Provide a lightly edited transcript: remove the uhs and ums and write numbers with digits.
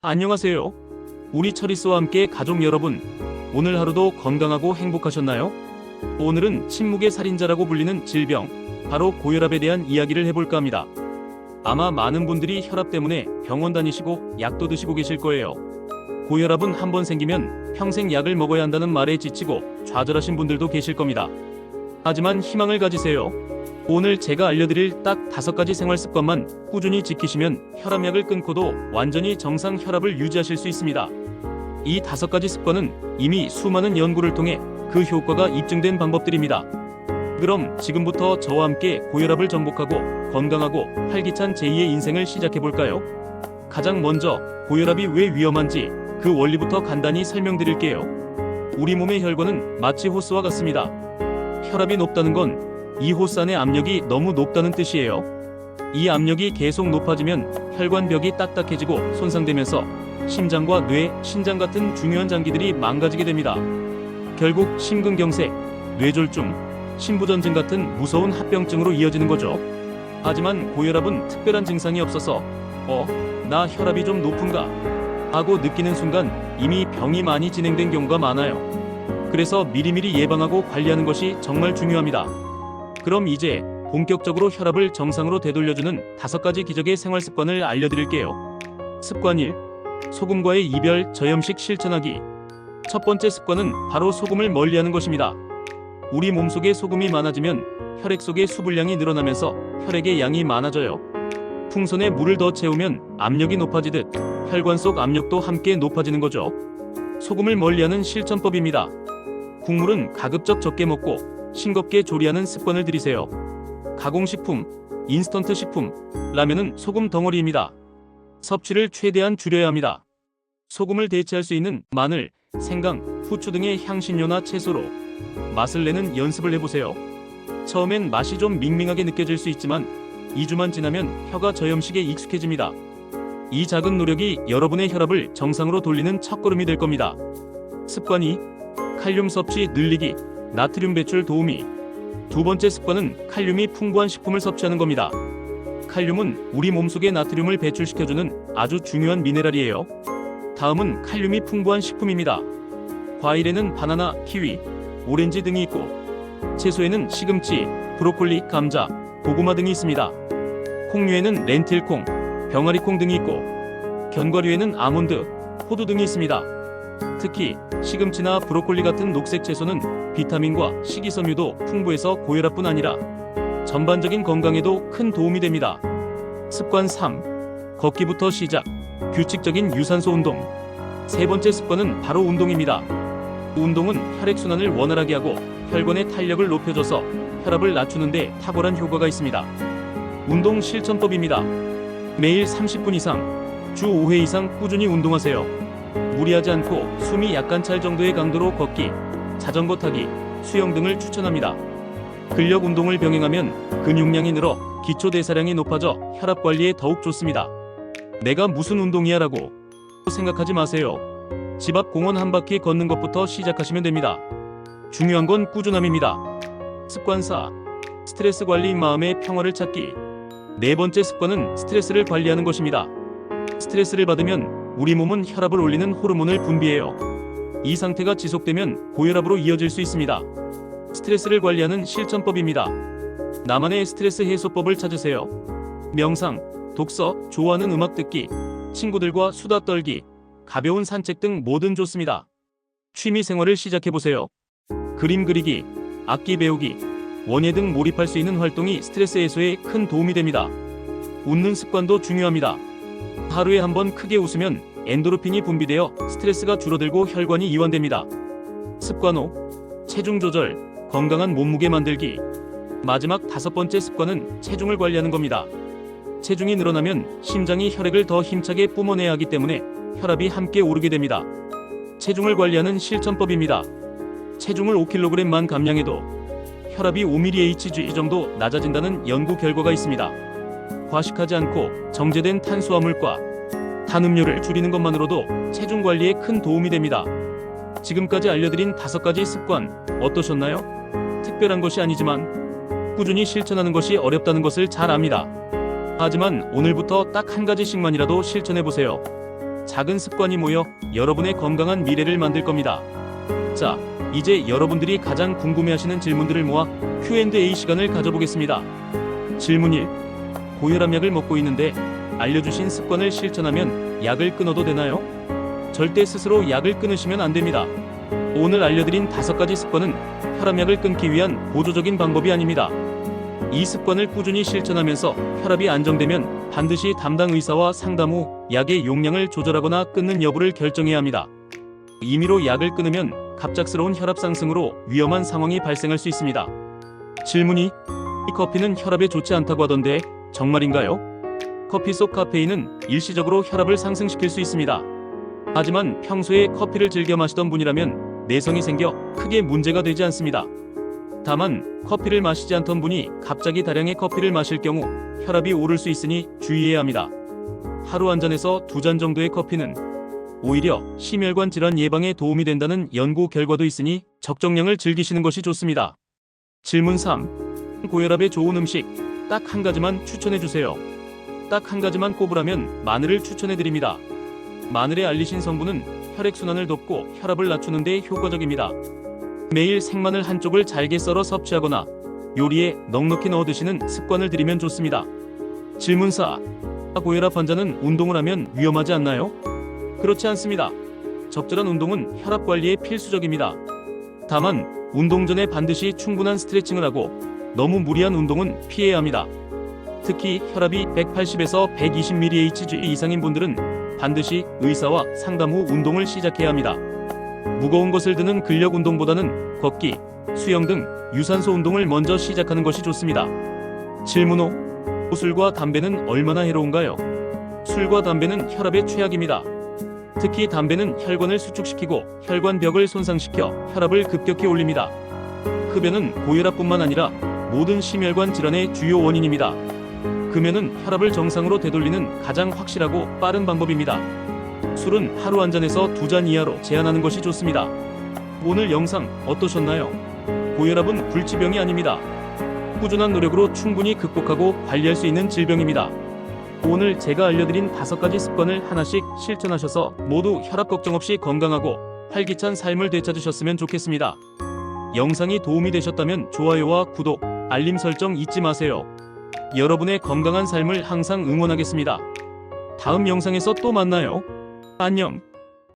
안녕하세요. 우리 처리스와 함께 가족 여러분, 오늘 하루도 건강하고 행복하셨나요? 오늘은 침묵의 살인자라고 불리는 질병, 바로 고혈압에 대한 이야기를 해볼까 합니다. 아마 많은 분들이 혈압 때문에 병원 다니시고 약도 드시고 계실 거예요. 고혈압은 한번 생기면 평생 약을 먹어야 한다는 말에 지치고 좌절하신 분들도 계실 겁니다. 하지만 희망을 가지세요. 오늘 제가 알려드릴 딱 5가지 생활습관만 꾸준히 지키시면 혈압약을 끊고도 완전히 정상 혈압을 유지하실 수 있습니다. 이 5가지 습관은 이미 수많은 연구를 통해 그 효과가 입증된 방법들입니다. 그럼 지금부터 저와 함께 고혈압을 정복하고 건강하고 활기찬 제2의 인생을 시작해볼까요? 가장 먼저 고혈압이 왜 위험한지 그 원리부터 간단히 설명드릴게요. 우리 몸의 혈관은 마치 호스와 같습니다. 혈압이 높다는 건 이 호스 안의 압력이 너무 높다는 뜻이에요. 이 압력이 계속 높아지면 혈관벽이 딱딱해지고 손상되면서 심장과 뇌, 신장 같은 중요한 장기들이 망가지게 됩니다. 결국 심근경색, 뇌졸중, 심부전증 같은 무서운 합병증으로 이어지는 거죠. 하지만 고혈압은 특별한 증상이 없어서 나 혈압이 좀 높은가? 하고 느끼는 순간 이미 병이 많이 진행된 경우가 많아요. 그래서 미리미리 예방하고 관리하는 것이 정말 중요합니다. 그럼 이제 본격적으로 혈압을 정상으로 되돌려주는 5가지 기적의 생활습관을 알려드릴게요. 습관 1. 소금과의 이별 저염식 실천하기. 첫 번째 습관은 바로 소금을 멀리하는 것입니다. 우리 몸속에 소금이 많아지면 혈액 속의 수분량이 늘어나면서 혈액의 양이 많아져요. 풍선에 물을 더 채우면 압력이 높아지듯 혈관 속 압력도 함께 높아지는 거죠. 소금을 멀리하는 실천법입니다. 국물은 가급적 적게 먹고 싱겁게 조리하는 습관을 들이세요. 가공식품, 인스턴트 식품, 라면은 소금 덩어리입니다. 섭취를 최대한 줄여야 합니다. 소금을 대체할 수 있는 마늘, 생강, 후추 등의 향신료나 채소로 맛을 내는 연습을 해보세요. 처음엔 맛이 좀 밍밍하게 느껴질 수 있지만 2주만 지나면 혀가 저염식에 익숙해집니다. 이 작은 노력이 여러분의 혈압을 정상으로 돌리는 첫걸음이 될 겁니다. 습관 2. 칼륨 섭취 늘리기. 나트륨 배출 도우미. 두 번째 습관은 칼륨이 풍부한 식품을 섭취하는 겁니다. 칼륨은 우리 몸속에 나트륨을 배출시켜주는 아주 중요한 미네랄이에요. 다음은 칼륨이 풍부한 식품입니다. 과일에는 바나나, 키위, 오렌지 등이 있고 채소에는 시금치, 브로콜리, 감자, 고구마 등이 있습니다. 콩류에는 렌틸콩, 병아리콩 등이 있고 견과류에는 아몬드, 호두 등이 있습니다. 특히 시금치나 브로콜리 같은 녹색 채소는 비타민과 식이섬유도 풍부해서 고혈압뿐 아니라 전반적인 건강에도 큰 도움이 됩니다. 습관 3. 걷기부터 시작. 규칙적인 유산소 운동. 세 번째 습관은 바로 운동입니다. 운동은 혈액순환을 원활하게 하고 혈관의 탄력을 높여줘서 혈압을 낮추는 데 탁월한 효과가 있습니다. 운동 실천법입니다. 매일 30분 이상, 주 5회 이상 꾸준히 운동하세요. 무리하지 않고 숨이 약간 찰 정도의 강도로 걷기, 자전거 타기, 수영 등을 추천합니다. 근력 운동을 병행하면 근육량이 늘어 기초 대사량이 높아져 혈압 관리에 더욱 좋습니다. 내가 무슨 운동이야 라고 생각하지 마세요. 집 앞 공원 한 바퀴 걷는 것부터 시작하시면 됩니다. 중요한 건 꾸준함입니다. 습관 4. 스트레스 관리. 마음의 평화를 찾기. 네 번째 습관은 스트레스를 관리하는 것입니다. 스트레스를 받으면 우리 몸은 혈압을 올리는 호르몬을 분비해요. 이 상태가 지속되면 고혈압으로 이어질 수 있습니다. 스트레스를 관리하는 실천법입니다. 나만의 스트레스 해소법을 찾으세요. 명상, 독서, 좋아하는 음악 듣기, 친구들과 수다 떨기, 가벼운 산책 등 뭐든 좋습니다. 취미 생활을 시작해보세요. 그림 그리기, 악기 배우기, 원예 등 몰입할 수 있는 활동이 스트레스 해소에 큰 도움이 됩니다. 웃는 습관도 중요합니다. 하루에 한 번 크게 웃으면 엔도르핀이 분비되어 스트레스가 줄어들고 혈관이 이완됩니다. 습관 5. 체중 조절, 건강한 몸무게 만들기. 마지막 5번째 습관은 체중을 관리하는 겁니다. 체중이 늘어나면 심장이 혈액을 더 힘차게 뿜어내야 하기 때문에 혈압이 함께 오르게 됩니다. 체중을 관리하는 실천법입니다. 체중을 5kg만 감량해도 혈압이 5mHg 정도 낮아진다는 연구 결과가 있습니다. 과식하지 않고 정제된 탄수화물과 탄음료를 줄이는 것만으로도 체중 관리에 큰 도움이 됩니다. 지금까지 알려드린 5가지 습관 어떠셨나요? 특별한 것이 아니지만 꾸준히 실천하는 것이 어렵다는 것을 잘 압니다. 하지만 오늘부터 딱 한 가지씩만이라도 실천해보세요. 작은 습관이 모여 여러분의 건강한 미래를 만들 겁니다. 자, 이제 여러분들이 가장 궁금해하시는 질문들을 모아 Q&A 시간을 가져보겠습니다. 질문 1. 고혈압 약을 먹고 있는데 알려주신 습관을 실천하면 약을 끊어도 되나요? 절대 스스로 약을 끊으시면 안 됩니다. 오늘 알려드린 5가지 습관은 혈압약을 끊기 위한 보조적인 방법이 아닙니다. 이 습관을 꾸준히 실천하면서 혈압이 안정되면 반드시 담당 의사와 상담 후 약의 용량을 조절하거나 끊는 여부를 결정해야 합니다. 임의로 약을 끊으면 갑작스러운 혈압 상승으로 위험한 상황이 발생할 수 있습니다. 질문 2. 이 커피는 혈압에 좋지 않다고 하던데 정말인가요? 커피 속 카페인은 일시적으로 혈압을 상승시킬 수 있습니다. 하지만 평소에 커피를 즐겨 마시던 분이라면 내성이 생겨 크게 문제가 되지 않습니다. 다만 커피를 마시지 않던 분이 갑자기 다량의 커피를 마실 경우 혈압이 오를 수 있으니 주의해야 합니다. 하루 한 잔에서 2잔 정도의 커피는 오히려 심혈관 질환 예방에 도움이 된다는 연구 결과도 있으니 적정량을 즐기시는 것이 좋습니다. 질문 3. 고혈압에 좋은 음식 딱 한 가지만 추천해 주세요. 딱 한 가지만 꼽으라면 마늘을 추천해 드립니다. 마늘의 알리신 성분은 혈액순환을 돕고 혈압을 낮추는 데 효과적입니다. 매일 생마늘 한쪽을 잘게 썰어 섭취하거나 요리에 넉넉히 넣어 드시는 습관을 들이면 좋습니다. 질문 4. 고혈압 환자는 운동을 하면 위험하지 않나요? 그렇지 않습니다. 적절한 운동은 혈압 관리에 필수적입니다. 다만 운동 전에 반드시 충분한 스트레칭을 하고 너무 무리한 운동은 피해야 합니다. 특히 혈압이 180에서 120mHg 이상인 분들은 반드시 의사와 상담 후 운동을 시작해야 합니다. 무거운 것을 드는 근력 운동보다는 걷기, 수영 등 유산소 운동을 먼저 시작하는 것이 좋습니다. 질문 5. 술과 담배는 얼마나 해로운가요? 술과 담배는 혈압의 최악입니다. 특히 담배는 혈관을 수축시키고 혈관벽을 손상시켜 혈압을 급격히 올립니다. 흡연은 고혈압뿐만 아니라 모든 심혈관 질환의 주요 원인입니다. 금연은 혈압을 정상으로 되돌리는 가장 확실하고 빠른 방법입니다. 술은 하루 한 잔에서 2잔 이하로 제한하는 것이 좋습니다. 오늘 영상 어떠셨나요? 고혈압은 불치병이 아닙니다. 꾸준한 노력으로 충분히 극복하고 관리할 수 있는 질병입니다. 오늘 제가 알려드린 5가지 습관을 하나씩 실천하셔서 모두 혈압 걱정 없이 건강하고 활기찬 삶을 되찾으셨으면 좋겠습니다. 영상이 도움이 되셨다면 좋아요와 구독, 알림 설정 잊지 마세요. 여러분의 건강한 삶을 항상 응원하겠습니다. 다음 영상에서 또 만나요. 안녕.